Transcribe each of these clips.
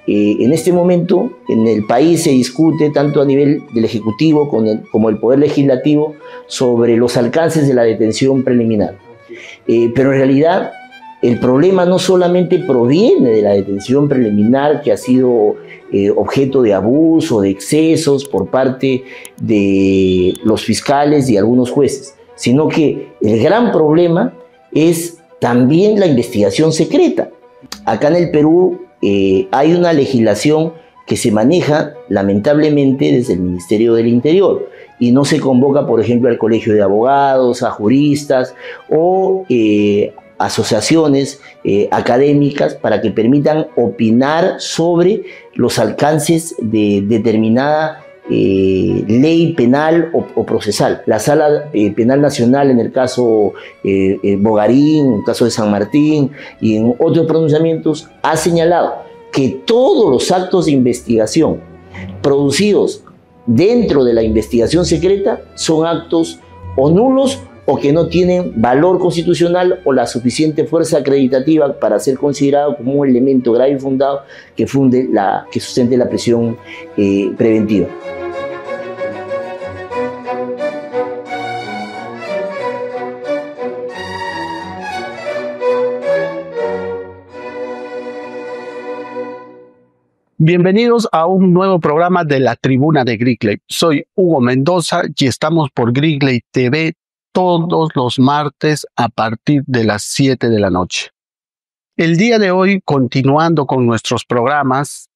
En este momento, en el país se discute tanto a nivel del Ejecutivo como el Poder Legislativo sobre los alcances de la detención preliminar. Pero en realidad el problema no solamente proviene de la detención preliminar, que ha sido objeto de abuso, de excesos por parte de los fiscales y algunos jueces, sino que el gran problema es también la investigación secreta. Acá en el Perú hay una legislación que se maneja lamentablemente desde el Ministerio del Interior y no se convoca, por ejemplo, al Colegio de Abogados, a juristas o asociaciones académicas para que permitan opinar sobre los alcances de determinada ley penal o procesal. La Sala Penal Nacional, en el caso Bogarín, en el caso de San Martín y en otros pronunciamientos, ha señalado que todos los actos de investigación producidos dentro de la investigación secreta son actos o nulos o que no tienen valor constitucional o la suficiente fuerza acreditativa para ser considerado como un elemento grave y fundado que sustente la prisión preventiva. Bienvenidos a un nuevo programa de la Tribuna de Gringley. Soy Hugo Mendoza y estamos por Gringley TV todos los martes a partir de las 7 de la noche. El día de hoy, continuando con nuestros programas,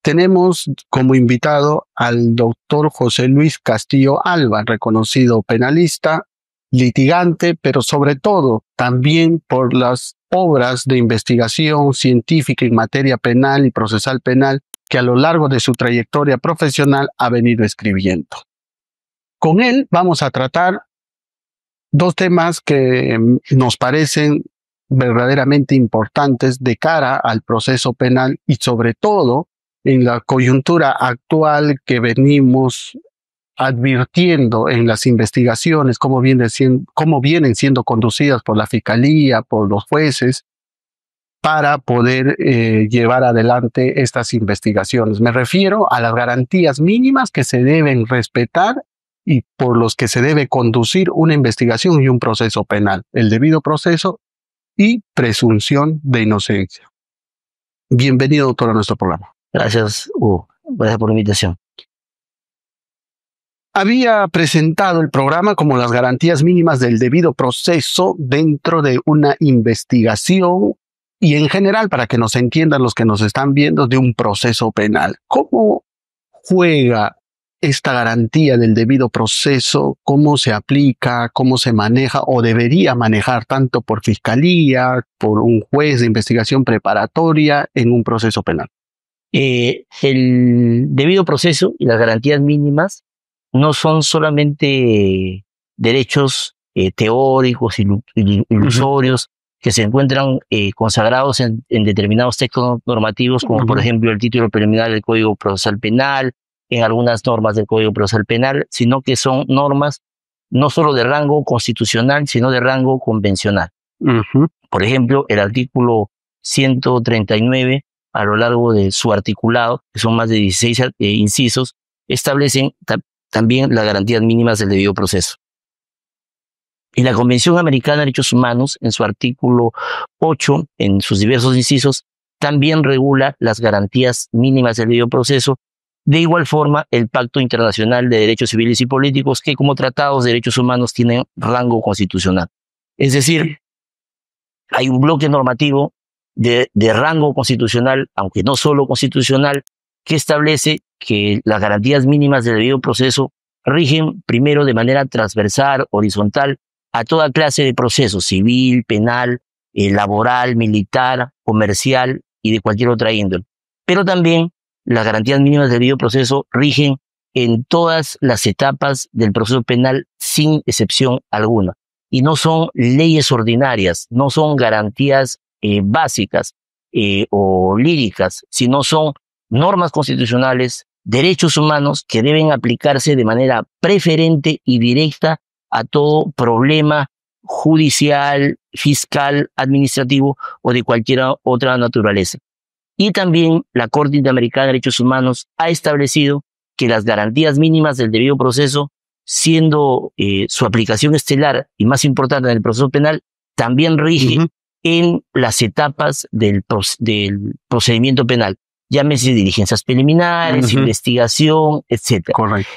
tenemos como invitado al doctor José Luis Castillo Alba, reconocido penalista, litigante, pero sobre todo también por las obras de investigación científica en materia penal y procesal penal que a lo largo de su trayectoria profesional ha venido escribiendo. Con él vamos a tratar dos temas que nos parecen verdaderamente importantes de cara al proceso penal y sobre todo en la coyuntura actual que venimos advirtiendo en las investigaciones, cómo vienen siendo conducidas por la Fiscalía, por los jueces, para poder llevar adelante estas investigaciones. Me refiero a las garantías mínimas que se deben respetar y por los que se debe conducir una investigación y un proceso penal, el debido proceso y presunción de inocencia. Bienvenido, doctor, a nuestro programa. Gracias, Hugo. Gracias por la invitación. Había presentado el programa como las garantías mínimas del debido proceso dentro de una investigación y en general, para que nos entiendan los que nos están viendo, de un proceso penal. ¿Cómo juega esta garantía del debido proceso? ¿Cómo se aplica? ¿Cómo se maneja o debería manejar tanto por fiscalía, por un juez de investigación preparatoria en un proceso penal? El debido proceso y las garantías mínimas no son solamente derechos teóricos, ilusorios, que se encuentran consagrados en determinados textos normativos, como por ejemplo el título preliminar del Código Procesal Penal, en algunas normas del Código Procesal Penal, sino que son normas no solo de rango constitucional, sino de rango convencional. Por ejemplo, el artículo 139, a lo largo de su articulado, que son más de 16 incisos, establecen también las garantías mínimas del debido proceso. Y la Convención Americana de Derechos Humanos, en su artículo 8, en sus diversos incisos, también regula las garantías mínimas del debido proceso. De igual forma, el Pacto Internacional de Derechos Civiles y Políticos, que como tratados de derechos humanos tienen rango constitucional. Es decir, hay un bloque normativo de rango constitucional, aunque no solo constitucional, que establece que las garantías mínimas del debido proceso rigen primero de manera transversal, horizontal, a toda clase de procesos, civil, penal, laboral, militar, comercial y de cualquier otra índole. Pero también las garantías mínimas del debido proceso rigen en todas las etapas del proceso penal sin excepción alguna. Y no son leyes ordinarias, no son garantías básicas o líricas, sino son normas constitucionales, derechos humanos que deben aplicarse de manera preferente y directa a todo problema judicial, fiscal, administrativo o de cualquier otra naturaleza. Y también la Corte Interamericana de Derechos Humanos ha establecido que las garantías mínimas del debido proceso, siendo su aplicación estelar y más importante en el proceso penal, también rige en las etapas del procedimiento penal. Llámese diligencias preliminares, investigación, etc. Correcto.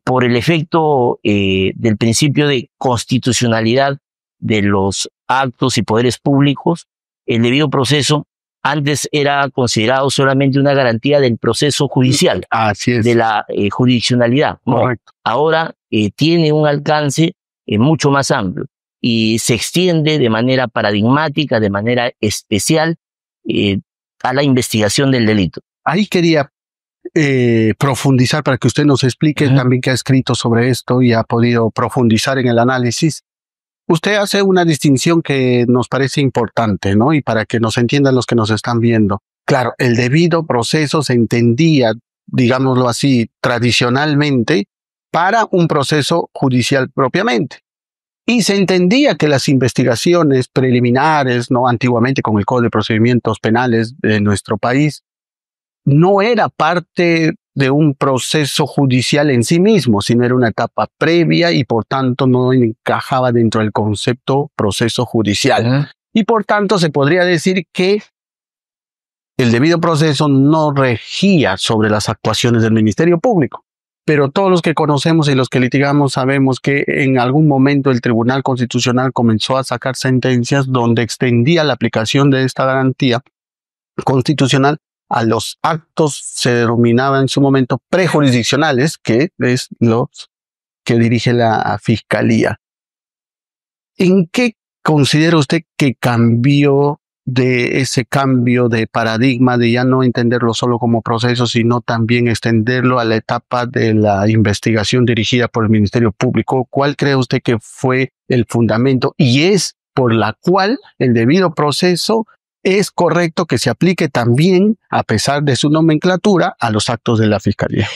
Por el efecto del principio de constitucionalidad de los actos y poderes públicos, el debido proceso antes era considerado solamente una garantía del proceso judicial, Así es. de la jurisdiccionalidad. Correcto. No, ahora tiene un alcance mucho más amplio y se extiende de manera paradigmática, de manera especial, a la investigación del delito. Ahí quería profundizar para que usted nos explique también que ha escrito sobre esto y ha podido profundizar en el análisis. Usted hace una distinción que nos parece importante, ¿no? Y para que nos entiendan los que nos están viendo. Claro, el debido proceso se entendía, digámoslo así, tradicionalmente para un proceso judicial propiamente. Y se entendía que las investigaciones preliminares, ¿no? Antiguamente con el Código de Procedimientos Penales de nuestro país, no era parte de un proceso judicial en sí mismo, sino era una etapa previa y por tanto no encajaba dentro del concepto proceso judicial. Y por tanto se podría decir que el debido proceso no regía sobre las actuaciones del Ministerio Público. Pero todos los que conocemos y los que litigamos sabemos que en algún momento el Tribunal Constitucional comenzó a sacar sentencias donde extendía la aplicación de esta garantía constitucional a los actos, se denominaban en su momento prejurisdiccionales, que es los que dirige la Fiscalía. ¿En qué considera usted que cambió de ese cambio de paradigma de ya no entenderlo solo como proceso, sino también extenderlo a la etapa de la investigación dirigida por el Ministerio Público? ¿Cuál cree usted que fue el fundamento y es por la cual el debido proceso es correcto que se aplique también, a pesar de su nomenclatura, a los actos de la Fiscalía?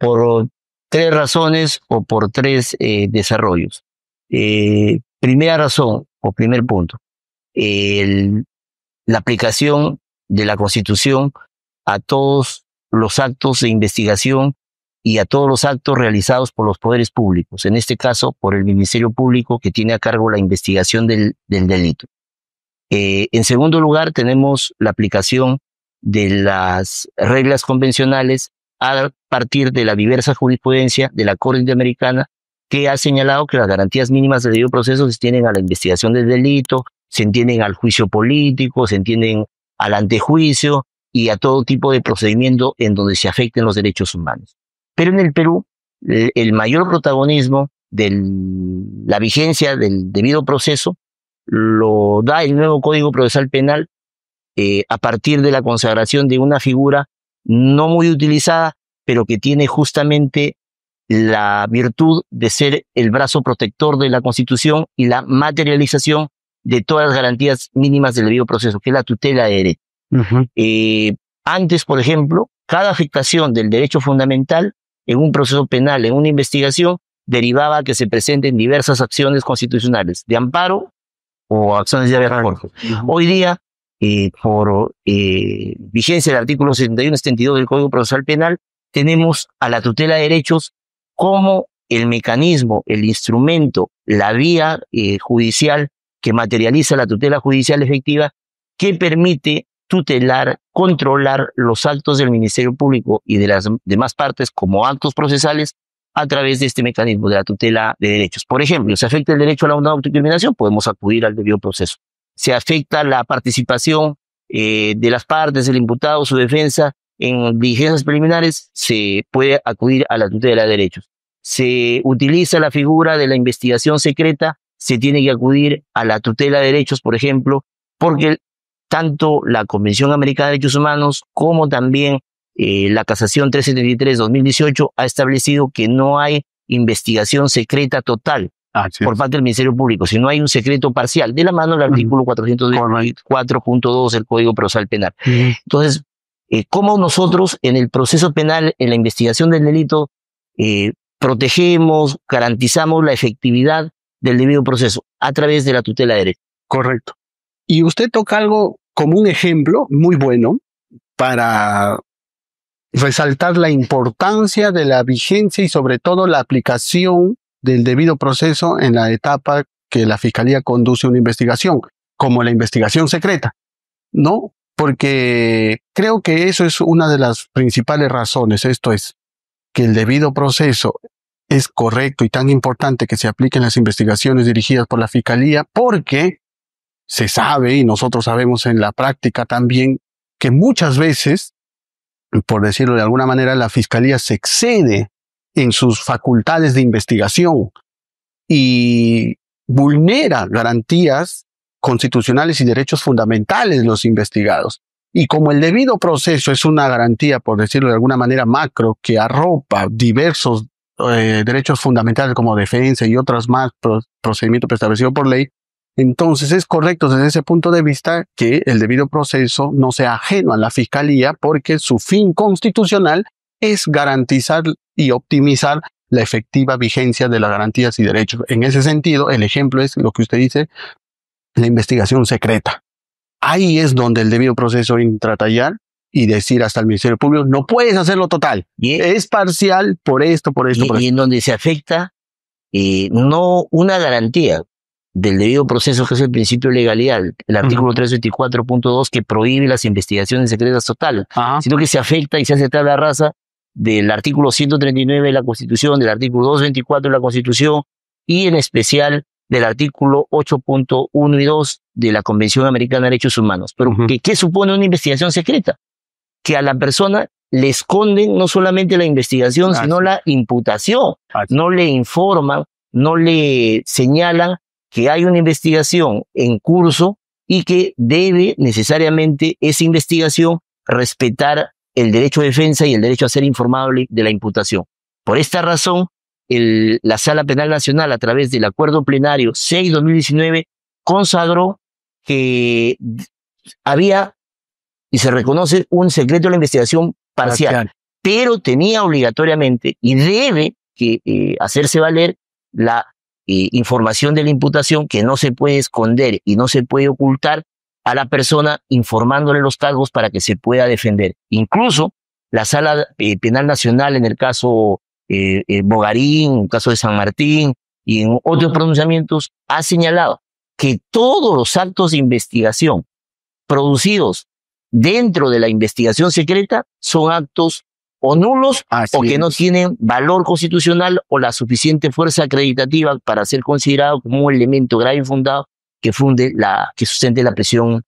Por tres razones o por tres desarrollos. Primera razón o primer punto, la aplicación de la Constitución a todos los actos de investigación y a todos los actos realizados por los poderes públicos, en este caso por el Ministerio Público que tiene a cargo la investigación del delito. En segundo lugar, tenemos la aplicación de las reglas convencionales a partir de la diversa jurisprudencia de la Corte Interamericana, que ha señalado que las garantías mínimas del debido proceso se extienden a la investigación del delito, se entienden al juicio político, se entienden al antejuicio y a todo tipo de procedimiento en donde se afecten los derechos humanos. Pero en el Perú, el mayor protagonismo de la vigencia del debido proceso lo da el nuevo Código Procesal Penal a partir de la consagración de una figura no muy utilizada, pero que tiene justamente la virtud de ser el brazo protector de la Constitución y la materialización de todas las garantías mínimas del debido proceso, que es la tutela de derecho. Antes, por ejemplo, cada afectación del derecho fundamental en un proceso penal, en una investigación, derivaba que se presenten diversas acciones constitucionales de amparo o acciones de habeas corpus. Hoy día, por vigencia del artículo 71 y 72 del Código Procesal Penal, tenemos a la tutela de derechos como el mecanismo, el instrumento, la vía judicial que materializa la tutela judicial efectiva, que permite tutelar, controlar los actos del Ministerio Público y de las demás partes como actos procesales a través de este mecanismo de la tutela de derechos. Por ejemplo, se afecta el derecho a la autodeterminación, podemos acudir al debido proceso. Se afecta la participación de las partes, el imputado, su defensa en diligencias preliminares, se puede acudir a la tutela de derechos. Se utiliza la figura de la investigación secreta, se tiene que acudir a la tutela de derechos, por ejemplo, porque tanto la Convención Americana de Derechos Humanos como también la Casación 373-2018 ha establecido que no hay investigación secreta total por parte del Ministerio Público, sino hay un secreto parcial, de la mano del artículo 424.2 del Código Procesal Penal. Entonces, ¿cómo nosotros en el proceso penal, en la investigación del delito, protegemos, garantizamos la efectividad del debido proceso? A través de la tutela de derechos. Correcto. Y usted toca algo como un ejemplo muy bueno para resaltar la importancia de la vigencia y sobre todo la aplicación del debido proceso en la etapa que la Fiscalía conduce una investigación, como la investigación secreta, ¿no? Porque creo que eso es una de las principales razones, esto es, que el debido proceso es correcto y tan importante que se apliquen las investigaciones dirigidas por la Fiscalía, porque se sabe, y nosotros sabemos en la práctica también, que muchas veces, por decirlo de alguna manera, la Fiscalía se excede en sus facultades de investigación y vulnera garantías constitucionales y derechos fundamentales de los investigados. Y como el debido proceso es una garantía, por decirlo de alguna manera, macro, que arropa diversos derechos fundamentales como defensa y otros más procedimientos establecidos por ley, entonces es correcto desde ese punto de vista que el debido proceso no sea ajeno a la Fiscalía, porque su fin constitucional es garantizar y optimizar la efectiva vigencia de las garantías y derechos. En ese sentido, el ejemplo es lo que usted dice, la investigación secreta. Ahí es donde el debido proceso entra a tallar y decir hasta el Ministerio Público, no puedes hacerlo total, es parcial por esto, por esto, por esto. Y en donde se afecta no una garantía del debido proceso, que es el principio de legalidad, el artículo 324.2, que prohíbe las investigaciones secretas totales, sino que se afecta y se hace tabla rasa del artículo 139 de la Constitución, del artículo 224 de la Constitución y en especial del artículo 8.1 y 2 de la Convención Americana de Derechos Humanos. Pero ¿qué supone una investigación secreta? Que a la persona le esconden no solamente la investigación, sino la imputación. No le informan, no le señalan que hay una investigación en curso y que debe necesariamente esa investigación respetar el derecho de defensa y el derecho a ser informado de la imputación. Por esta razón, la Sala Penal Nacional, a través del Acuerdo Plenario 6/2019, consagró que había y se reconoce un secreto de la investigación parcial, pero tenía obligatoriamente y debe hacerse valer la información de la imputación, que no se puede esconder y no se puede ocultar a la persona, informándole los cargos para que se pueda defender. Incluso la Sala Penal Nacional, en el caso Bogarín, en el caso de San Martín y en otros pronunciamientos, ha señalado que todos los actos de investigación producidos dentro de la investigación secreta son actos o nulos o que no tienen valor constitucional o la suficiente fuerza acreditativa para ser considerado como un elemento grave y fundado que sustente la prisión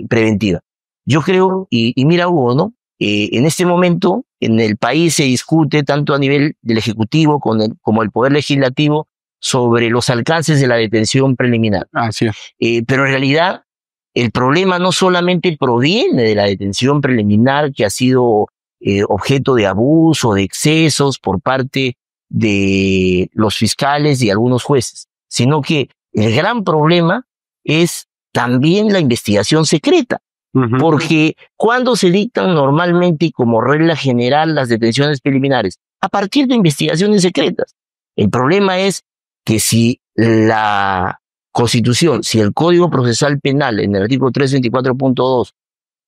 preventiva. Yo creo, y mira Hugo, ¿no? En este momento en el país se discute tanto a nivel del Ejecutivo como el Poder Legislativo sobre los alcances de la detención preliminar. Pero en realidad el problema no solamente proviene de la detención preliminar, que ha sido objeto de abuso, de excesos por parte de los fiscales y algunos jueces, sino que el gran problema es también la investigación secreta, porque cuando se dictan normalmente y como regla general las detenciones preliminares, a partir de investigaciones secretas. El problema es que si la Constitución, si el Código Procesal Penal en el artículo 324.2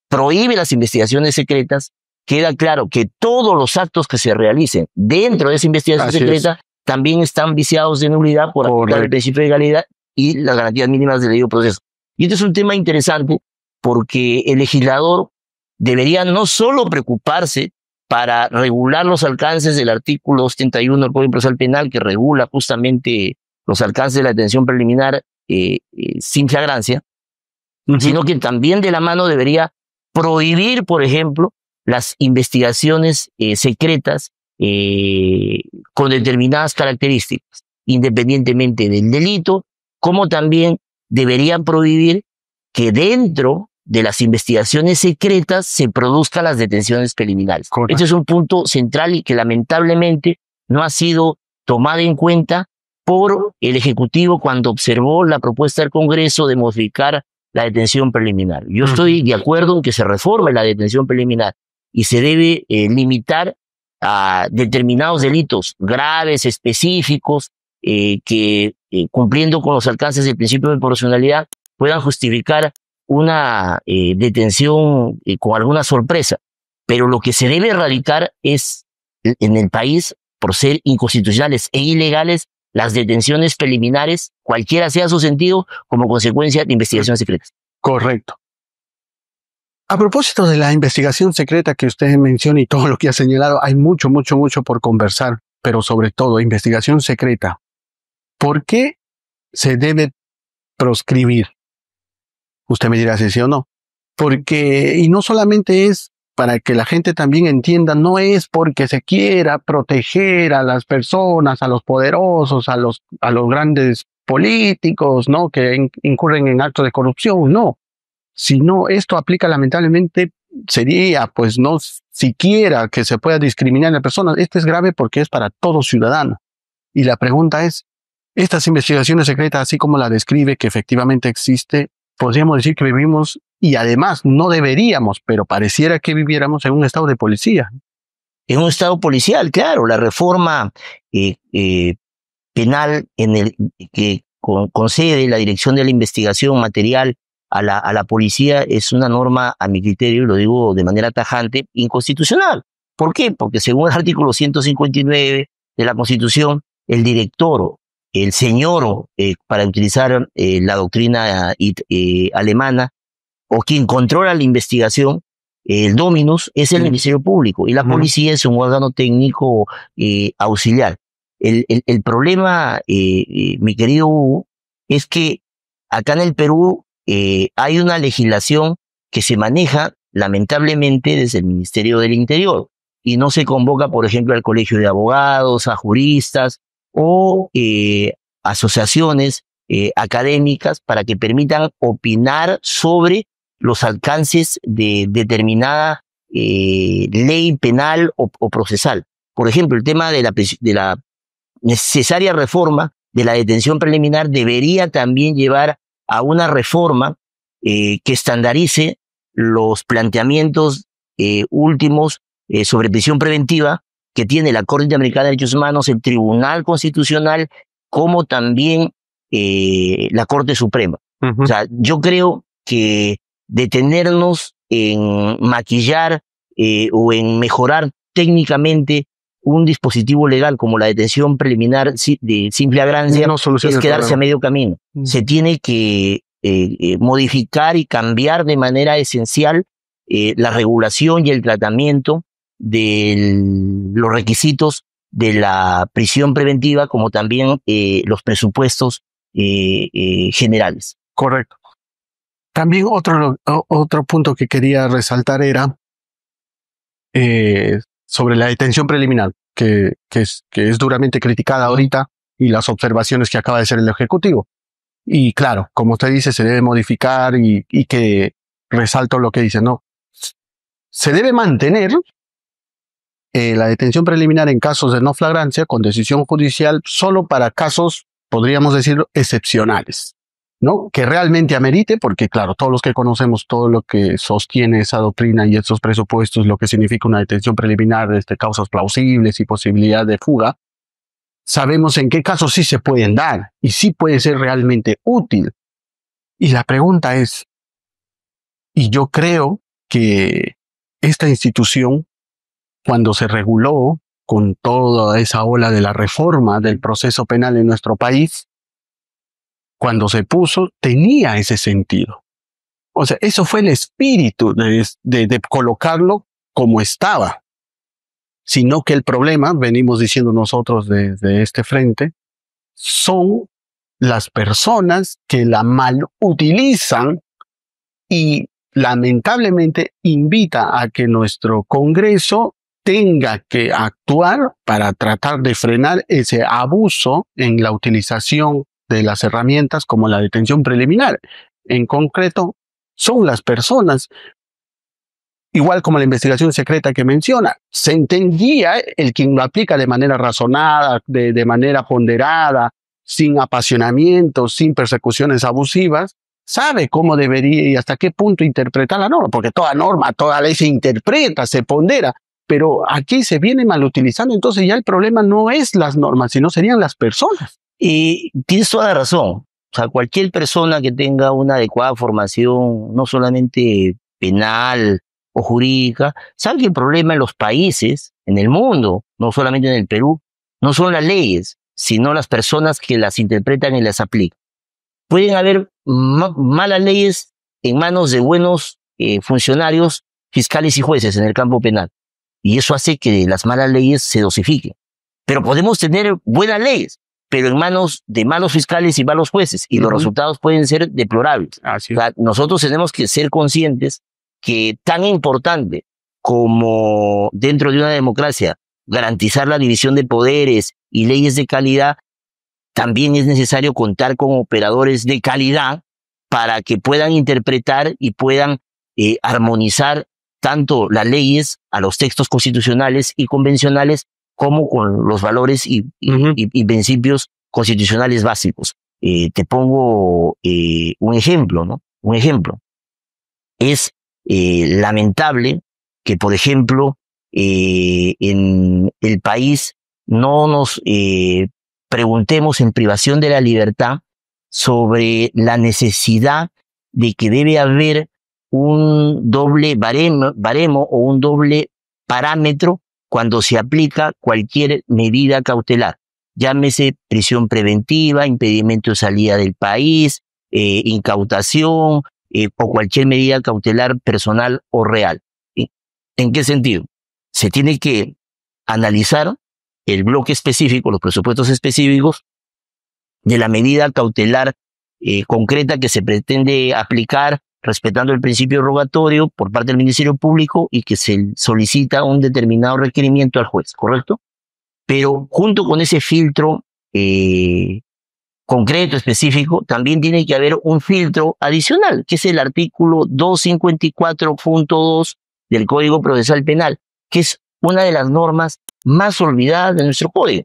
prohíbe las investigaciones secretas, queda claro que todos los actos que se realicen dentro de esa investigación secreta también están viciados de nulidad por aplicar el principio de legalidad y las garantías mínimas del debido proceso. Y este es un tema interesante porque el legislador debería no solo preocuparse para regular los alcances del artículo 271 del Código Procesal Penal, que regula justamente los alcances de la detención preliminar sin flagrancia, sino que también de la mano debería prohibir, por ejemplo, las investigaciones secretas con determinadas características, independientemente del delito, como también deberían prohibir que dentro de las investigaciones secretas se produzcan las detenciones preliminares. Este es un punto central y que lamentablemente no ha sido tomado en cuenta por el Ejecutivo cuando observó la propuesta del Congreso de modificar la detención preliminar. Yo estoy de acuerdo en que se reforme la detención preliminar y se debe limitar a determinados delitos graves, específicos, que cumpliendo con los alcances del principio de proporcionalidad puedan justificar una detención con alguna sorpresa, pero lo que se debe erradicar es en el país, por ser inconstitucionales e ilegales, las detenciones preliminares, cualquiera sea su sentido, como consecuencia de investigaciones secretas. Correcto. A propósito de la investigación secreta que usted menciona y todo lo que ha señalado, hay mucho por conversar, pero sobre todo investigación secreta. ¿Por qué se debe proscribir? Usted me dirá si sí o no. Porque, y no solamente es para que la gente también entienda, no es porque se quiera proteger a las personas, a los poderosos, a los grandes políticos, ¿no? Que incurren en actos de corrupción, no. Sino esto aplica lamentablemente, sería pues no siquiera que se pueda discriminar a personas. Esto es grave porque es para todo ciudadano. Y la pregunta es, estas investigaciones secretas, así como la describe, que efectivamente existe, podríamos decir que vivimos, y además no deberíamos, pero pareciera que viviéramos en un estado de policía. En un estado policial, claro, la reforma penal que concede la dirección de la investigación material a la policía es una norma, a mi criterio, y lo digo de manera tajante, inconstitucional. ¿Por qué? Porque según el artículo 159 de la Constitución, el director, el señor, para utilizar la doctrina alemana, o quien controla la investigación, el dominus, es el Ministerio Público, y la policía es un órgano técnico auxiliar. El problema, mi querido Hugo, es que acá en el Perú hay una legislación que se maneja lamentablemente desde el Ministerio del Interior y no se convoca, por ejemplo, al Colegio de Abogados, a juristas o asociaciones académicas para que permitan opinar sobre los alcances de determinada ley penal o procesal. Por ejemplo, el tema de la necesaria reforma de la detención preliminar debería también llevar a una reforma que estandarice los planteamientos últimos sobre prisión preventiva que tiene la Corte Interamericana de Derechos Humanos, el Tribunal Constitucional, como también la Corte Suprema. O sea, yo creo que detenernos en maquillar o en mejorar técnicamente un dispositivo legal como la detención preliminar de simple agrancia es quedarse a medio camino. Se tiene que modificar y cambiar de manera esencial la regulación y el tratamiento de los requisitos de la prisión preventiva, como también los presupuestos generales. Correcto. También otro punto que quería resaltar era sobre la detención preliminar, que es duramente criticada ahorita, y las observaciones que acaba de hacer el Ejecutivo. Y claro, como usted dice, se debe modificar y que resalto lo que dice, no. Se debe mantener la detención preliminar en casos de no flagrancia con decisión judicial solo para casos, podríamos decirlo, excepcionales, ¿no? Que realmente amerite, porque claro, todos los que conocemos todo lo que sostiene esa doctrina y esos presupuestos, lo que significa una detención preliminar, causas plausibles y posibilidad de fuga, sabemos en qué casos sí se pueden dar y sí puede ser realmente útil. Y la pregunta es, y yo creo que esta institución, cuando se reguló con toda esa ola de la reforma del proceso penal en nuestro país, cuando se puso, tenía ese sentido. O sea, eso fue el espíritu de colocarlo como estaba. Sino que el problema, venimos diciendo nosotros desde este frente, son las personas que la malutilizan y lamentablemente invita a que nuestro Congreso tenga que actuar para tratar de frenar ese abuso en la utilización de las herramientas como la detención preliminar. En concreto, son las personas, igual como la investigación secreta que menciona, se entendía el quien lo aplica de manera razonada, de manera ponderada, sin apasionamientos, sin persecuciones abusivas, sabe cómo debería y hasta qué punto interpretar la norma, porque toda norma, toda ley se interpreta, se pondera, pero aquí se viene mal utilizando, entonces ya el problema no es las normas, sino serían las personas. Y tienes toda la razón. O sea, cualquier persona que tenga una adecuada formación, no solamente penal o jurídica, sabe que el problema en los países, en el mundo, no solamente en el Perú, no son las leyes, sino las personas que las interpretan y las aplican. Pueden haber malas leyes en manos de buenos funcionarios fiscales y jueces en el campo penal. Y eso hace que las malas leyes se dosifiquen. Pero podemos tener buenas leyes, pero en manos de malos fiscales y malos jueces, y los resultados pueden ser deplorables. O sea, nosotros tenemos que ser conscientes que tan importante como dentro de una democracia garantizar la división de poderes y leyes de calidad, también es necesario contar con operadores de calidad para que puedan interpretar y puedan armonizar tanto las leyes a los textos constitucionales y convencionales como con los valores y principios constitucionales básicos. Te pongo un ejemplo, ¿no? Un ejemplo. Es lamentable que, por ejemplo, en el país no nos preguntemos en privación de la libertad sobre la necesidad de que debe haber un doble baremo o un doble parámetro cuando se aplica cualquier medida cautelar. Llámese prisión preventiva, impedimento de salida del país, incautación o cualquier medida cautelar personal o real. ¿En qué sentido? Se tiene que analizar el bloque específico, los presupuestos específicos de la medida cautelar concreta que se pretende aplicar respetando el principio rogatorio por parte del Ministerio Público y que se solicita un determinado requerimiento al juez, ¿correcto? Pero junto con ese filtro concreto, específico, también tiene que haber un filtro adicional, que es el artículo 254.2 del Código Procesal Penal, que es una de las normas más olvidadas de nuestro código.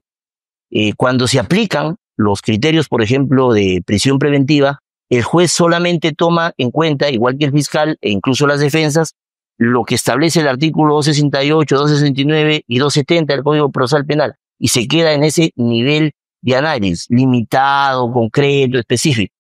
Cuando se aplican los criterios, por ejemplo, de prisión preventiva, el juez solamente toma en cuenta, igual que el fiscal e incluso las defensas, lo que establece el artículo 268, 269 y 270 del Código Procesal Penal, y se queda en ese nivel de análisis, limitado, concreto, específico.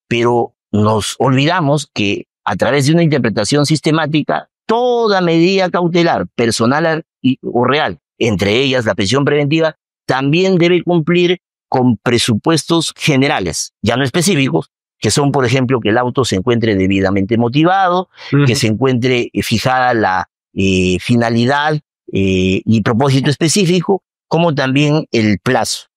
Pero nos olvidamos que a través de una interpretación sistemática, toda medida cautelar, personal o real, entre ellas la prisión preventiva, también debe cumplir con presupuestos generales, ya no específicos, que son, por ejemplo, que el auto se encuentre debidamente motivado, que se encuentre fijada la finalidad y propósito específico, como también el plazo.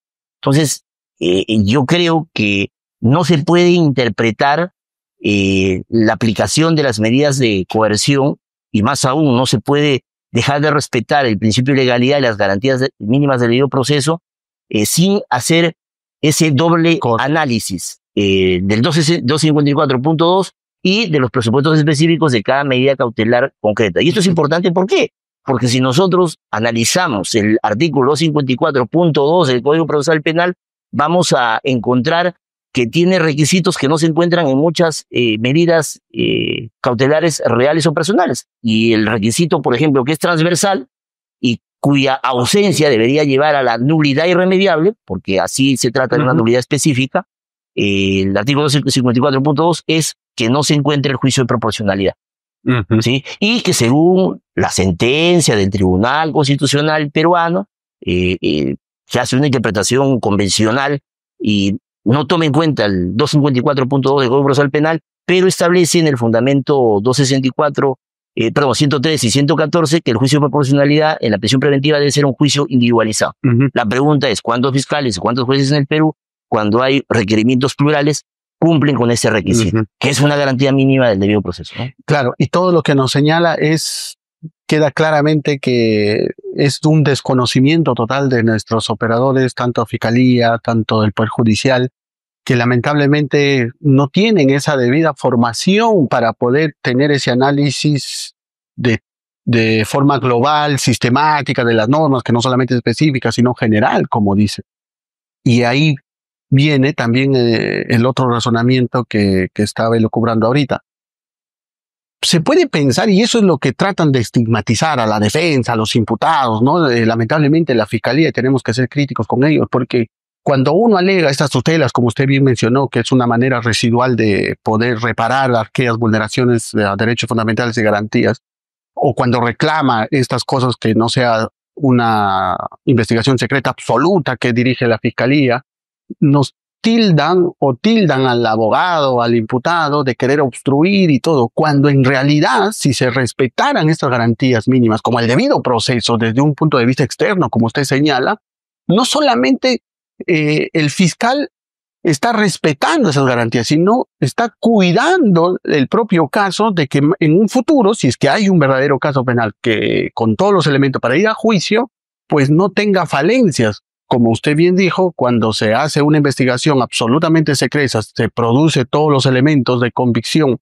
Entonces, yo creo que no se puede interpretar la aplicación de las medidas de coerción, y más aún, no se puede dejar de respetar el principio de legalidad y las garantías mínimas del debido proceso sin hacer ese doble análisis del 254.2 y de los presupuestos específicos de cada medida cautelar concreta. Y esto es importante, ¿por qué? Porque si nosotros analizamos el artículo 254.2 del Código Procesal Penal, vamos a encontrar que tiene requisitos que no se encuentran en muchas medidas cautelares reales o personales. Y el requisito, por ejemplo, que es transversal y cuya ausencia debería llevar a la nulidad irremediable, porque así se trata de una nulidad específica, el artículo 254.2 es que no se encuentre el juicio de proporcionalidad. ¿Sí? Y que según la sentencia del Tribunal Constitucional peruano, se hace una interpretación convencional y no toma en cuenta el 254.2 del Código Procesal Penal, pero establece en el fundamento 103 y 114 que el juicio de proporcionalidad en la prisión preventiva debe ser un juicio individualizado. La pregunta es, ¿cuántos fiscales y cuántos jueces en el Perú, cuando hay requerimientos plurales, cumplen con ese requisito, que es una garantía mínima del debido proceso, ¿no? Claro, y todo lo que nos señala queda claramente que es un desconocimiento total de nuestros operadores, tanto Fiscalía, tanto del Poder Judicial, que lamentablemente no tienen esa debida formación para poder tener ese análisis de forma global, sistemática de las normas, que no solamente específicas, sino general, como dice. Y ahí viene también el otro razonamiento que estaba elucubrando ahorita. Se puede pensar, y eso es lo que tratan de estigmatizar a la defensa, a los imputados, ¿no? Lamentablemente la Fiscalía, tenemos que ser críticos con ellos, porque cuando uno alega estas tutelas, como usted bien mencionó, que es una manera residual de poder reparar aquellas vulneraciones de derechos fundamentales y garantías, o cuando reclama estas cosas que no sea una investigación secreta absoluta que dirige la Fiscalía, nos tildan al abogado, al imputado de querer obstruir y todo, cuando en realidad, si se respetaran estas garantías mínimas, como el debido proceso desde un punto de vista externo, como usted señala, no solamente el fiscal está respetando esas garantías, sino está cuidando el propio caso de que en un futuro, si es que hay un verdadero caso penal que con todos los elementos para ir a juicio, pues no tenga falencias. Como usted bien dijo, cuando se hace una investigación absolutamente secreta, se produce todos los elementos de convicción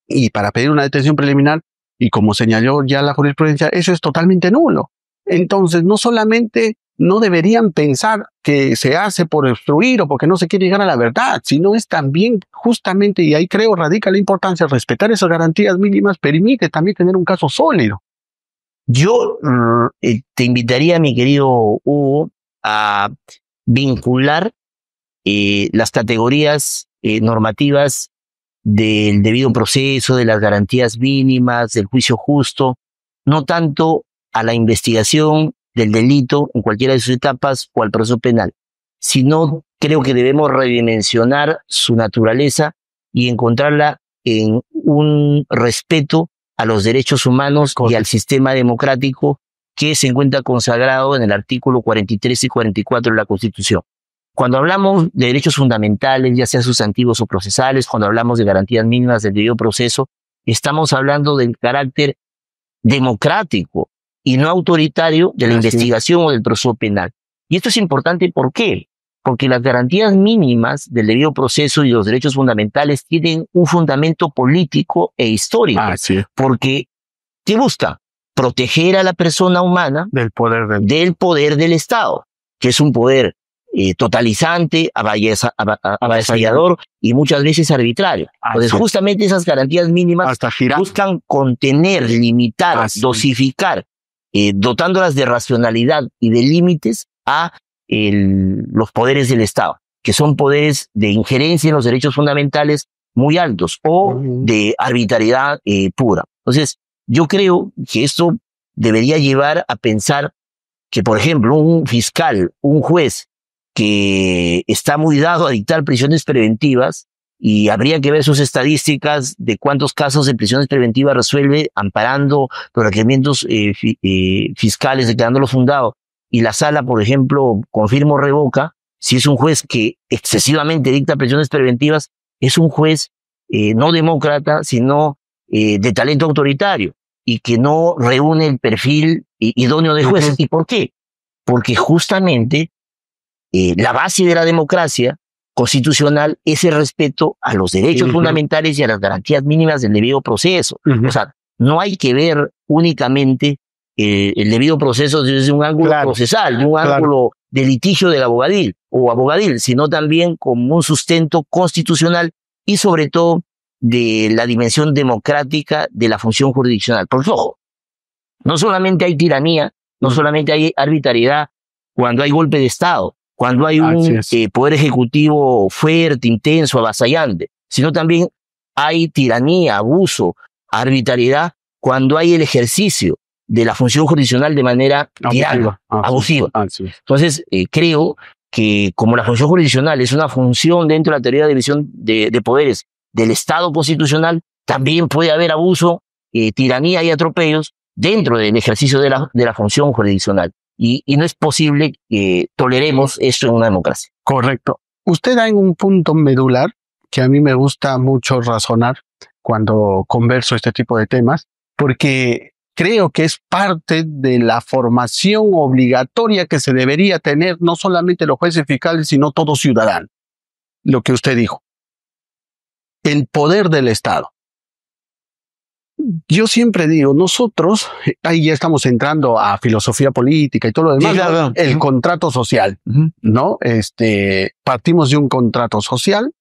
y para pedir una detención preliminar, y como señaló ya la jurisprudencia, eso es totalmente nulo. Entonces, no solamente no deberían pensar que se hace por obstruir o porque no se quiere llegar a la verdad, sino es también justamente, y ahí creo radica la importancia, respetar esas garantías mínimas permite también tener un caso sólido. Yo te invitaría, mi querido Hugo, a vincular las categorías normativas del debido proceso, de las garantías mínimas, del juicio justo, no tanto a la investigación del delito en cualquiera de sus etapas o al proceso penal, sino creo que debemos redimensionar su naturaleza y encontrarla en un respeto a los derechos humanos y al sistema democrático que se encuentra consagrado en el artículo 43 y 44 de la Constitución. Cuando hablamos de derechos fundamentales, ya sean sustantivos o procesales, cuando hablamos de garantías mínimas del debido proceso, estamos hablando del carácter democrático y no autoritario de la investigación o del proceso penal. Y esto es importante, ¿por qué? Porque las garantías mínimas del debido proceso y los derechos fundamentales tienen un fundamento político e histórico. Porque, ¿qué busca? Proteger a la persona humana del poder del Estado, que es un poder totalizante, avasallador y muchas veces arbitrario. Entonces, justamente esas garantías mínimas buscan contener, limitar, dosificar, dotándolas de racionalidad y de límites a los poderes del Estado, que son poderes de injerencia en los derechos fundamentales muy altos o de arbitrariedad pura. Entonces, yo creo que esto debería llevar a pensar que, por ejemplo, un fiscal, un juez que está muy dado a dictar prisiones preventivas, y habría que ver sus estadísticas de cuántos casos de prisiones preventivas resuelve amparando los requerimientos fiscales, declarándolos fundados, y la sala, por ejemplo, confirma o revoca. Si es un juez que excesivamente dicta prisiones preventivas, es un juez no demócrata, sino de talento autoritario, y que no reúne el perfil idóneo de jueces. ¿Y por qué? Porque justamente la base de la democracia constitucional es el respeto a los derechos fundamentales y a las garantías mínimas del debido proceso. O sea, no hay que ver únicamente el debido proceso desde un ángulo procesal, de un ángulo de litigio del abogadil o abogadil, sino también como un sustento constitucional y sobre todo de la dimensión democrática de la función jurisdiccional. Por ojo, no solamente hay tiranía, no solamente hay arbitrariedad cuando hay golpe de Estado, cuando hay un poder ejecutivo fuerte, intenso, avasallante, sino también hay tiranía, abuso, arbitrariedad cuando hay el ejercicio de la función jurisdiccional de manera tirana, abusiva. Entonces, creo que como la función jurisdiccional es una función dentro de la teoría de división de poderes del Estado constitucional, también puede haber abuso, tiranía y atropellos dentro del ejercicio de la función jurisdiccional. Y no es posible que toleremos esto en una democracia. Correcto. Usted da en un punto medular que a mí me gusta mucho razonar cuando converso este tipo de temas, porque creo que es parte de la formación obligatoria que se debería tener no solamente los jueces fiscales, sino todo ciudadano. Lo que usted dijo. El poder del Estado. Yo siempre digo, nosotros, ahí ya estamos entrando a filosofía política y todo lo demás, ¿no? El contrato social, ¿no? Partimos de un contrato social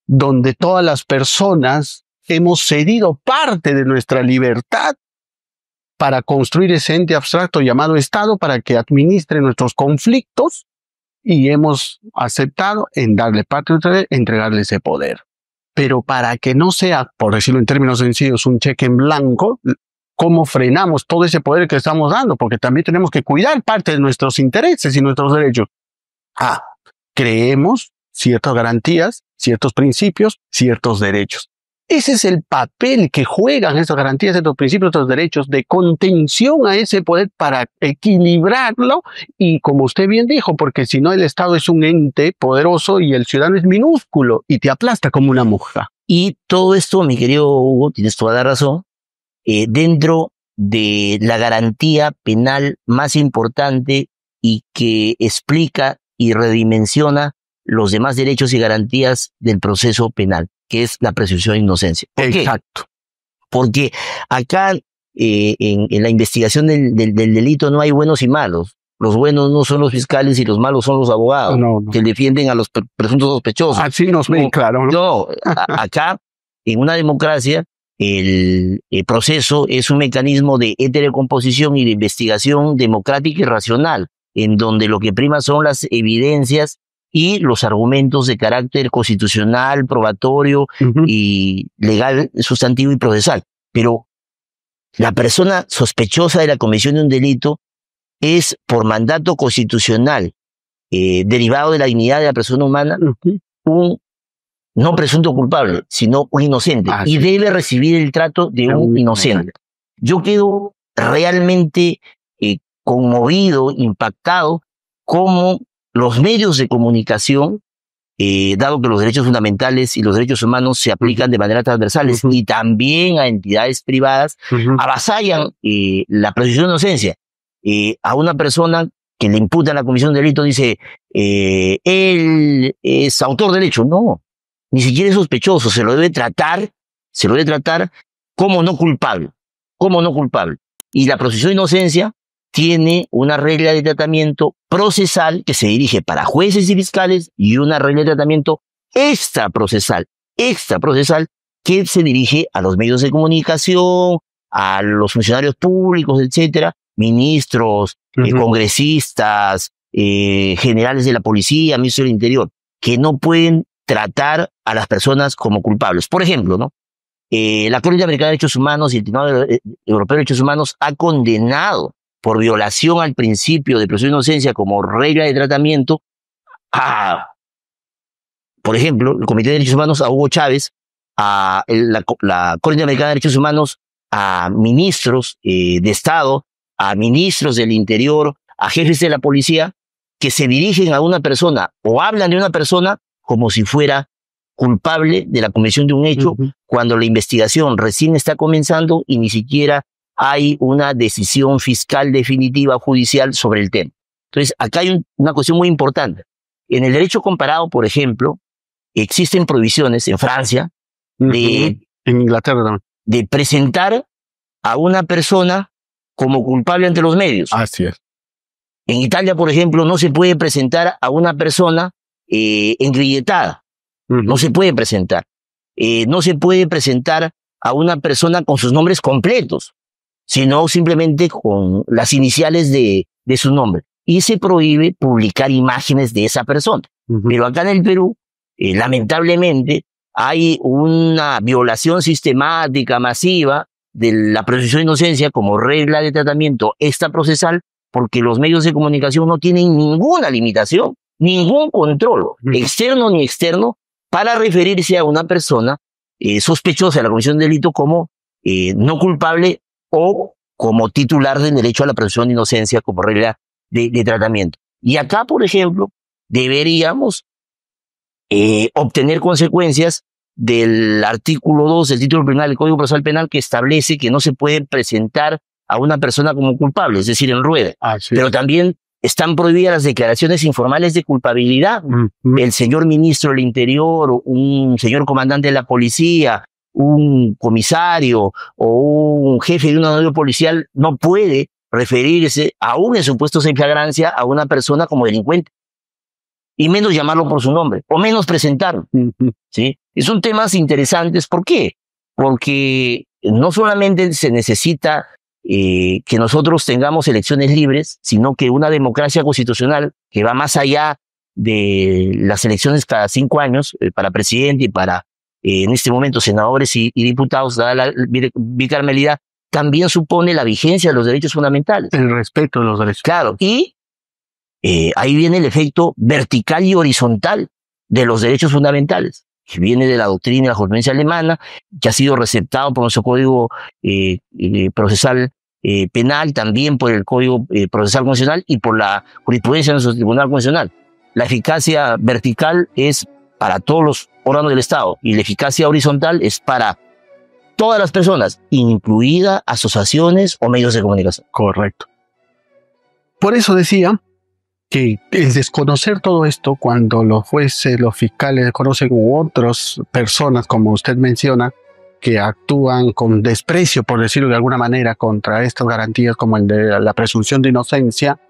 donde todas las personas hemos cedido parte de nuestra libertad para construir ese ente abstracto llamado Estado para que administre nuestros conflictos y hemos aceptado en darle parte de entregarle ese poder. Pero para que no sea, por decirlo en términos sencillos, un cheque en blanco, ¿cómo frenamos todo ese poder que estamos dando? Porque también tenemos que cuidar parte de nuestros intereses y nuestros derechos. Creemos ciertas garantías, ciertos principios, ciertos derechos. Ese es el papel que juegan esas garantías, estos principios, estos derechos de contención a ese poder para equilibrarlo y, como usted bien dijo, porque si no el Estado es un ente poderoso y el ciudadano es minúsculo y te aplasta como una mosca. Y todo esto, mi querido Hugo, tienes toda la razón, dentro de la garantía penal más importante y que explica y redimensiona los demás derechos y garantías del proceso penal, que es la presunción de inocencia. ¿Por qué? Exacto. Porque acá en la investigación del delito no hay buenos y malos. Los buenos no son los fiscales y los malos son los abogados que defienden a los presuntos sospechosos. Así nos ven, claro. No, acá en una democracia el proceso es un mecanismo de heterocomposición y de investigación democrática y racional, en donde lo que prima son las evidencias y los argumentos de carácter constitucional, probatorio y legal, sustantivo y procesal. Pero la persona sospechosa de la comisión de un delito es, por mandato constitucional, derivado de la dignidad de la persona humana, un no presunto culpable, sino un inocente. Y debe recibir el trato de un inocente. Yo quedo realmente conmovido, impactado, como los medios de comunicación, dado que los derechos fundamentales y los derechos humanos se aplican de manera transversales y también a entidades privadas, avasallan la presunción de inocencia. A una persona que le imputan la comisión de delito dice, él es autor del hecho. No, ni siquiera es sospechoso, se lo debe tratar como no culpable, Y la presunción de inocencia tiene una regla de tratamiento procesal que se dirige para jueces y fiscales y una regla de tratamiento extraprocesal que se dirige a los medios de comunicación, a los funcionarios públicos, etcétera, ministros, congresistas, generales de la policía, ministros del Interior, que no pueden tratar a las personas como culpables. Por ejemplo, ¿no? La Corte Interamericana de Derechos Humanos y el Tribunal Europeo de Derechos Humanos ha condenado por violación al principio de presunción de inocencia como regla de tratamiento por ejemplo, el Comité de Derechos Humanos a Hugo Chávez, a la Corte Interamericana de Derechos Humanos a ministros de Estado, a ministros del Interior, a jefes de la policía, que se dirigen a una persona o hablan de una persona como si fuera culpable de la comisión de un hecho, cuando la investigación recién está comenzando y ni siquiera hay una decisión fiscal definitiva judicial sobre el tema. Entonces, acá hay una cuestión muy importante. En el derecho comparado, por ejemplo, existen prohibiciones en Francia en Inglaterra también, de presentar a una persona como culpable ante los medios. Así es. En Italia, por ejemplo, no se puede presentar a una persona engrilletada. No se puede presentar. No se puede presentar a una persona con sus nombres completos, sino simplemente con las iniciales de su nombre. Y se prohíbe publicar imágenes de esa persona. Pero acá en el Perú, lamentablemente, hay una violación sistemática, masiva, de la presunción de inocencia como regla de tratamiento extraprocesal, porque los medios de comunicación no tienen ninguna limitación, ningún control, externo ni externo, para referirse a una persona sospechosa de la comisión de delito como no culpable o como titular del derecho a la presunción de inocencia como regla de tratamiento. Y acá, por ejemplo, deberíamos obtener consecuencias del artículo 2 del título penal del Código Procesal Penal, que establece que no se puede presentar a una persona como culpable, es decir, en rueda. Pero también están prohibidas las declaraciones informales de culpabilidad. El señor ministro del Interior, un señor comandante de la policía, un comisario o un jefe de una unidad policial no puede referirse, aún en supuestos de flagrancia, a una persona como delincuente. Y menos llamarlo por su nombre, o menos presentarlo. ¿Sí? Y son temas interesantes. ¿Por qué? Porque no solamente se necesita que nosotros tengamos elecciones libres, sino que una democracia constitucional que va más allá de las elecciones cada 5 años para presidente y para, en este momento, senadores y diputados, dada la bicameralidad, también supone la vigencia de los derechos fundamentales. El respeto de los derechos. Claro, y ahí viene el efecto vertical y horizontal de los derechos fundamentales, que viene de la doctrina de la jurisprudencia alemana, que ha sido receptado por nuestro Código Procesal Penal, también por el Código Procesal Constitucional y por la jurisprudencia de nuestro Tribunal Constitucional. La eficacia vertical es para todos los órganos del Estado y la eficacia horizontal es para todas las personas, incluidas asociaciones o medios de comunicación. Correcto. Por eso decía que el desconocer todo esto, cuando los jueces, los fiscales conocen u otras personas, como usted menciona, que actúan con desprecio, por decirlo de alguna manera, contra estas garantías como el de la presunción de inocencia,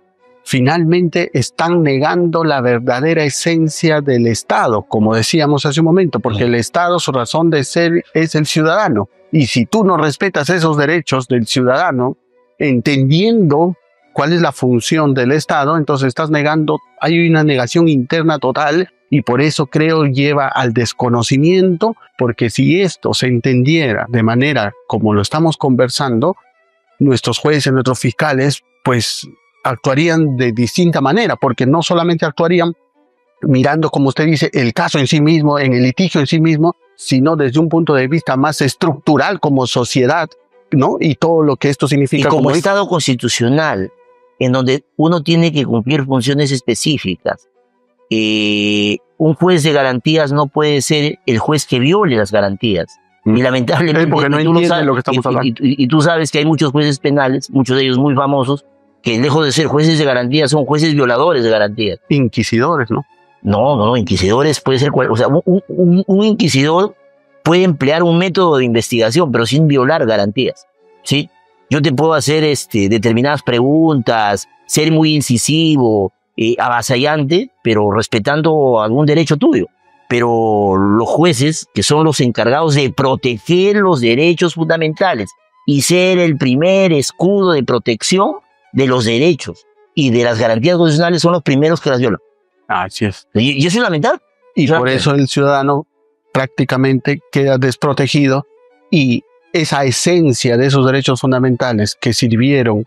finalmente están negando la verdadera esencia del Estado, como decíamos hace un momento, porque el Estado, su razón de ser es el ciudadano. Y si tú no respetas esos derechos del ciudadano, entendiendo cuál es la función del Estado, entonces estás negando, hay una negación interna total, y por eso creo lleva al desconocimiento, porque si esto se entendiera de manera como lo estamos conversando, nuestros jueces, nuestros fiscales, pues actuarían de distinta manera, porque no solamente actuarían mirando, como usted dice, el caso en sí mismo, en el litigio en sí mismo, sino desde un punto de vista más estructural como sociedad, ¿no? Y todo lo que esto significa. Y como Estado constitucional, en donde uno tiene que cumplir funciones específicas. Un juez de garantías no puede ser el juez que viole las garantías. Y lamentablemente porque no entiende lo que estamos hablando. Y tú sabes que hay muchos jueces penales, muchos de ellos muy famosos, que lejos de ser jueces de garantías son jueces violadores de garantías. Inquisidores, ¿no? No, inquisidores puede ser o sea, un inquisidor puede emplear un método de investigación, pero sin violar garantías, ¿sí? Yo te puedo hacer determinadas preguntas, ser muy incisivo, avasallante, pero respetando algún derecho tuyo. Pero los jueces, que son los encargados de proteger los derechos fundamentales y ser el primer escudo de protección de los derechos y de las garantías constitucionales, son los primeros que las violan. Así es. Y eso es lamentable. Y por eso el ciudadano prácticamente queda desprotegido, y esa esencia de esos derechos fundamentales que sirvieron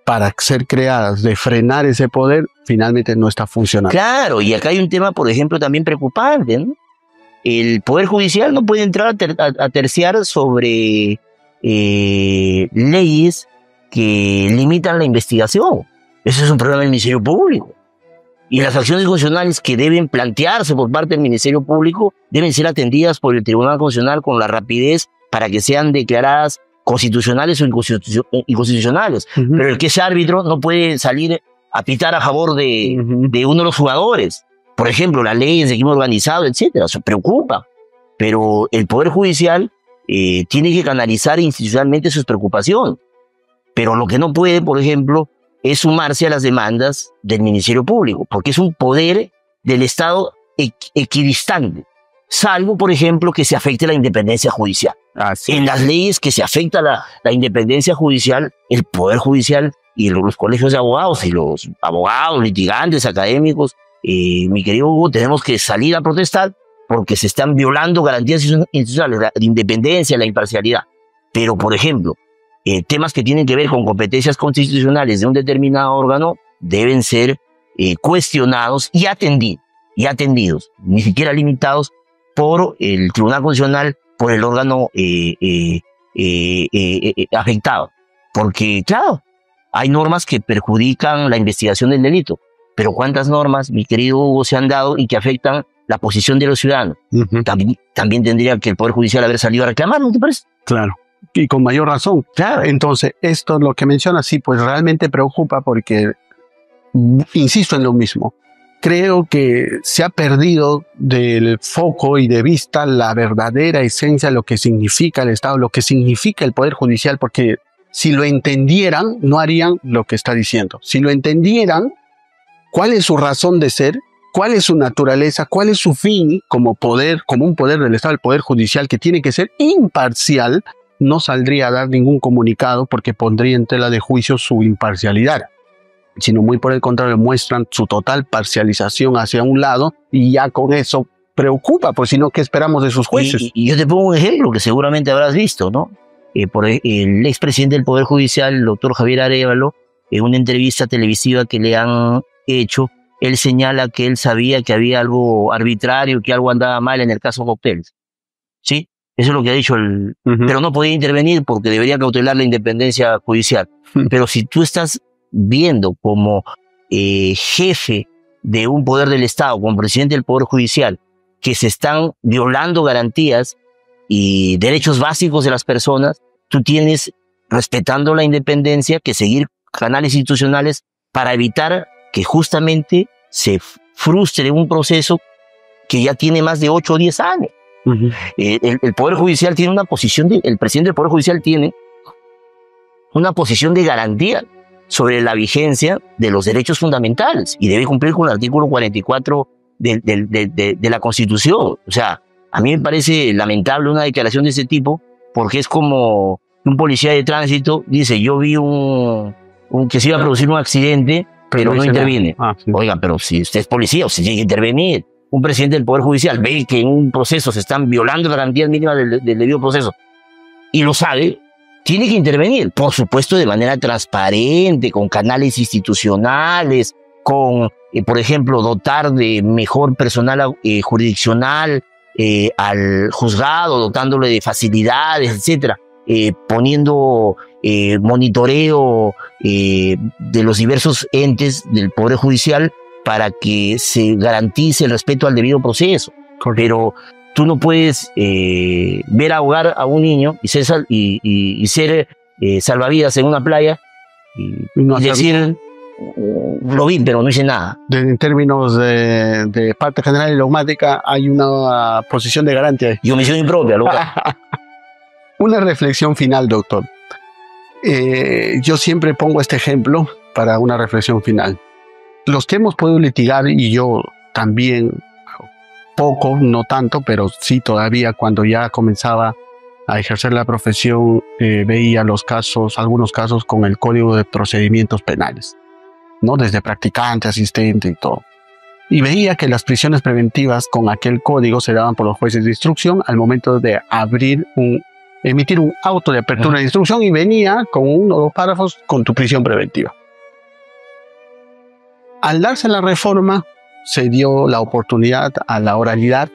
para ser creadas, de frenar ese poder, finalmente no está funcionando. Claro, y acá hay un tema, por ejemplo, también preocupante, ¿no? El Poder Judicial no puede entrar a terciar sobre leyes que limitan la investigación. Ese es un problema del Ministerio Público. Y las acciones constitucionales que deben plantearse por parte del Ministerio Público deben ser atendidas por el Tribunal Constitucional con la rapidez para que sean declaradas constitucionales o inconstitucionales. Pero el que es árbitro no puede salir a pitar a favor de uno de los jugadores. Por ejemplo, las leyes de crimen organizado, etcétera. Eso preocupa. Pero el Poder Judicial tiene que canalizar institucionalmente sus preocupaciones. Pero lo que no puede, por ejemplo, es sumarse a las demandas del Ministerio Público, porque es un poder del Estado equidistante, salvo, por ejemplo, que se afecte la independencia judicial. En las leyes que se afecta la independencia judicial, el Poder Judicial y los colegios de abogados y los abogados, litigantes, académicos, mi querido Hugo, tenemos que salir a protestar porque se están violando garantías institucionales, la independencia, la imparcialidad. Pero, por ejemplo, temas que tienen que ver con competencias constitucionales de un determinado órgano deben ser cuestionados y atendidos, ni siquiera limitados por el Tribunal Constitucional, por el órgano afectado. Porque, claro, hay normas que perjudican la investigación del delito, pero ¿cuántas normas, mi querido Hugo, se han dado y que afectan la posición de los ciudadanos? También tendría que el Poder Judicial haber salido a reclamar, ¿no te parece? Claro. Y con mayor razón. Claro. Entonces, esto lo que menciona, sí, pues realmente preocupa porque, insisto en lo mismo, creo que se ha perdido del foco y de vista la verdadera esencia, lo que significa el Estado, lo que significa el Poder Judicial, porque si lo entendieran, no harían lo que está diciendo. Si lo entendieran, ¿cuál es su razón de ser? ¿Cuál es su naturaleza? ¿Cuál es su fin como poder, como un poder del Estado, el Poder Judicial, que tiene que ser imparcial? No saldría a dar ningún comunicado porque pondría en tela de juicio su imparcialidad. sino muy por el contrario, muestran su total parcialización hacia un lado y ya con eso preocupa, pues si no, ¿qué esperamos de sus jueces? Y yo te pongo un ejemplo que seguramente habrás visto, ¿no? Por el expresidente del Poder Judicial, el doctor Javier Arévalo, en una entrevista televisiva que le han hecho, él señala que él sabía que había algo arbitrario, que algo andaba mal en el caso Cócteles. ¿Sí? Eso es lo que ha dicho él. Pero no podía intervenir porque debería cautelar la independencia judicial. Pero si tú estás viendo como jefe de un poder del Estado, como presidente del Poder Judicial, que se están violando garantías y derechos básicos de las personas, tú tienes, respetando la independencia, que seguir canales institucionales para evitar que justamente se frustre un proceso que ya tiene más de 8 o 10 años. El Poder Judicial tiene una posición, el presidente del Poder Judicial tiene una posición de garantía sobre la vigencia de los derechos fundamentales y debe cumplir con el artículo 44 de la Constitución. O sea, a mí me parece lamentable una declaración de ese tipo, porque es como un policía de tránsito dice, yo vi que se iba a producir un accidente, pero no interviene. Sí. Oigan, pero si usted es policía, usted tiene que intervenir. Un presidente del Poder Judicial ve que en un proceso se están violando las garantías mínimas del debido proceso y lo sabe, tiene que intervenir, por supuesto de manera transparente, con canales institucionales, con, por ejemplo, dotar de mejor personal jurisdiccional al juzgado, dotándole de facilidades, etcétera, poniendo monitoreo de los diversos entes del Poder Judicial para que se garantice el respeto al debido proceso. Correcto. Pero tú no puedes ver ahogar a un niño y ser salvavidas en una playa y decir, lo vi, pero no hice nada. En términos de parte general y dogmática, hay una posición de garantía. Y omisión impropia, loca. Una reflexión final, doctor. Yo siempre pongo este ejemplo para una reflexión final. Los que hemos podido litigar, y yo también, poco, no tanto, pero sí todavía cuando ya comenzaba a ejercer la profesión, veía algunos casos con el Código de Procedimientos Penales, ¿no? Desde practicante, asistente y todo. Y veía que las prisiones preventivas con aquel código se daban por los jueces de instrucción al momento de emitir un auto de apertura de instrucción y venía con 1 o 2 párrafos con tu prisión preventiva. Al darse la reforma, se dio la oportunidad a la oralidad,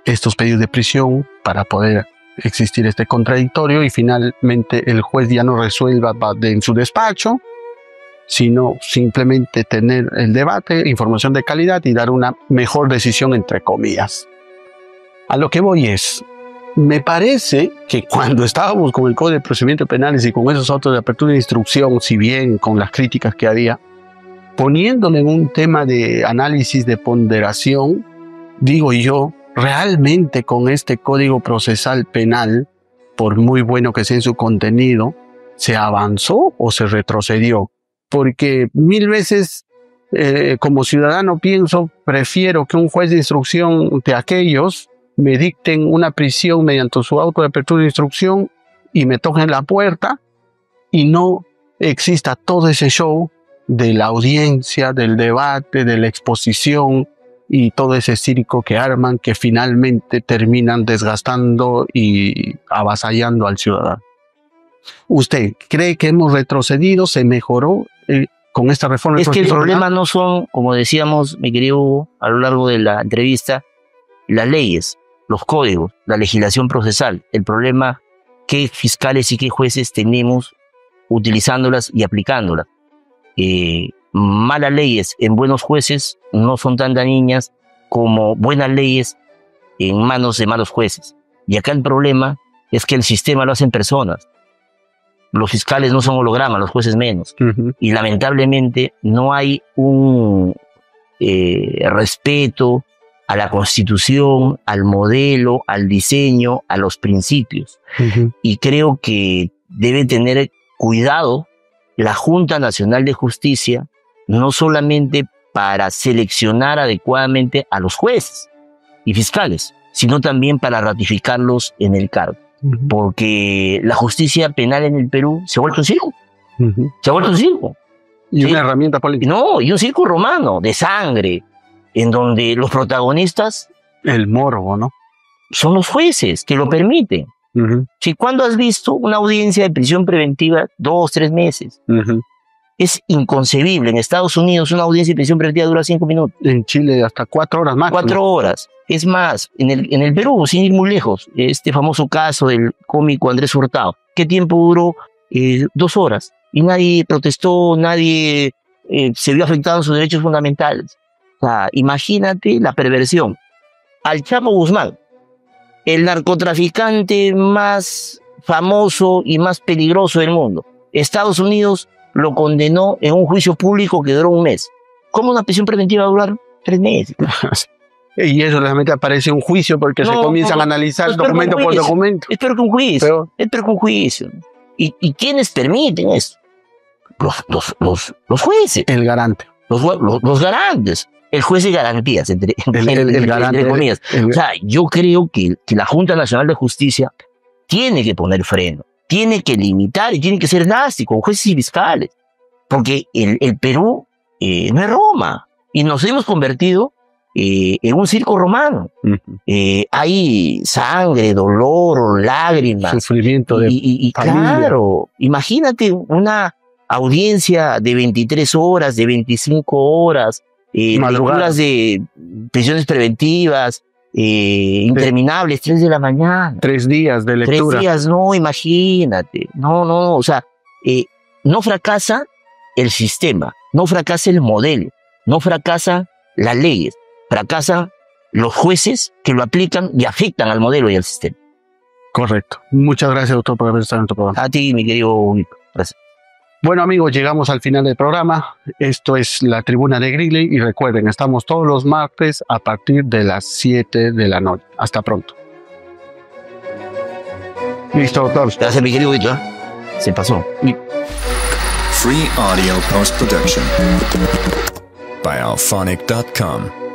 estos pedidos de prisión para poder existir este contradictorio y finalmente el juez ya no resuelva en su despacho, sino simplemente tener el debate, información de calidad y dar una mejor decisión entre comillas. A lo que voy es, me parece que cuando estábamos con el Código de Procedimientos Penales y con esos autos de apertura de instrucción, si bien con las críticas que había, poniéndole en un tema de análisis de ponderación, digo yo, realmente con este Código Procesal Penal, por muy bueno que sea en su contenido, ¿se avanzó o se retrocedió? Porque 1000 veces como ciudadano prefiero que un juez de instrucción de aquellos me dicten una prisión mediante su auto de apertura de instrucción y me toquen la puerta y no exista todo ese show de la audiencia, del debate, de la exposición y todo ese circo que arman que finalmente terminan desgastando y avasallando al ciudadano. ¿Usted cree que hemos retrocedido? ¿Se mejoró con esta reforma? Es que el problema no son, como decíamos, mi querido Hugo, a lo largo de la entrevista, las leyes, los códigos, la legislación procesal. El problema, qué fiscales y qué jueces tenemos utilizándolas y aplicándolas. Malas leyes en buenos jueces no son tan dañinas como buenas leyes en manos de malos jueces. Y acá el problema es que el sistema lo hacen personas. Los fiscales no son hologramas, los jueces menos. Y lamentablemente no hay un respeto a la Constitución, al modelo, al diseño, a los principios. Y creo que debe tener cuidado la Junta Nacional de Justicia, no solamente para seleccionar adecuadamente a los jueces y fiscales, sino también para ratificarlos en el cargo. Porque la justicia penal en el Perú se ha vuelto un circo. Se ha vuelto un circo. Y ¿sí? una herramienta política. No, y un circo romano de sangre, en donde los protagonistas El morbo, ¿no? son los jueces que lo permiten. Si ¿cuándo has visto una audiencia de prisión preventiva 2, 3 meses? Es inconcebible. En Estados Unidos una audiencia de prisión preventiva dura 5 minutos. En Chile hasta 4 horas más. 4 horas. Es más, en el Perú, sin ir muy lejos, este famoso caso del cómico Andrés Hurtado, ¿qué tiempo duró? 2 horas. Y nadie protestó, nadie se vio afectado en sus derechos fundamentales. O sea, imagínate la perversión. Al Chapo Guzmán, el narcotraficante más famoso y más peligroso del mundo. Estados Unidos lo condenó en un juicio público que duró 1 mes. ¿Cómo una prisión preventiva va a durar 3 meses? Y eso realmente aparece un juicio porque se comienzan a analizar documento por documento. Es peor que un juicio. Es peor que un juicio. ¿Y quiénes permiten esto? Los jueces. El garante. Los garantes. El juez de garantías, entre garante, comillas. O sea, yo creo que la Junta Nacional de Justicia tiene que poner freno, tiene que limitar y tiene que ser drástico con jueces y fiscales. Porque el Perú no es Roma y nos hemos convertido en un circo romano. Hay sangre, dolor, lágrimas. Sufrimiento de y claro, imagínate una audiencia de 23 horas, de 25 horas, lecturas de prisiones preventivas, interminables, 3 de la mañana. 3 días de lectura. 3 días, no, imagínate. No, o sea, no fracasa el sistema, no fracasa el modelo, no fracasan las leyes, fracasan los jueces que lo aplican y afectan al modelo y al sistema. Correcto. Muchas gracias, doctor, por haber estado en nuestro programa. A ti, mi querido Víctor. Gracias. Bueno, amigos, llegamos al final del programa. Esto es La Tribuna de Grigley y recuerden, estamos todos los martes a partir de las 7 de la noche. Hasta pronto. Listo, doctor. Gracias, mi querido Víctor. Se pasó. Free audio post production by alphonic.com.